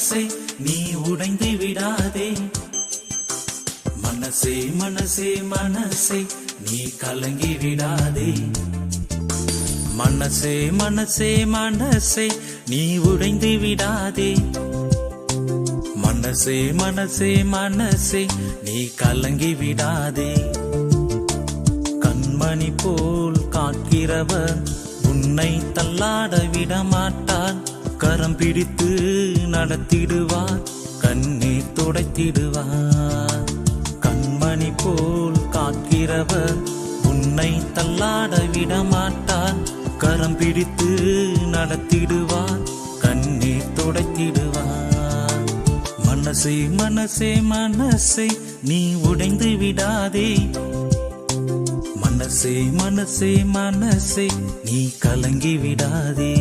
மனசே நீ உடைந்து விடாதே. மனசே மனசே மனசே நீ கலங்கி விடாதே. மனசே மனசே மனசே நீ உடைந்து விடாதே. மனசே மனசே மனசே நீ கலங்கி விடாதே. கண்மணி போல் காக்கிறவர் உன்னை தள்ளாட விடமாட்டார். கரம் பிடித்து நடத்திடுவார், கண்ணீர் துடைத்திடுவார். கண்மணி போல் காக்கிறவர் உன்னை தள்ளாட விடமாட்டார். கரம் பிடித்து நடத்திடுவார், கண்ணீர் துடைத்திடுவார். மனசே மனசே மனசே நீ உடைந்து விடாதே. மனசே மனசே மனசே நீ கலங்கி விடாதே.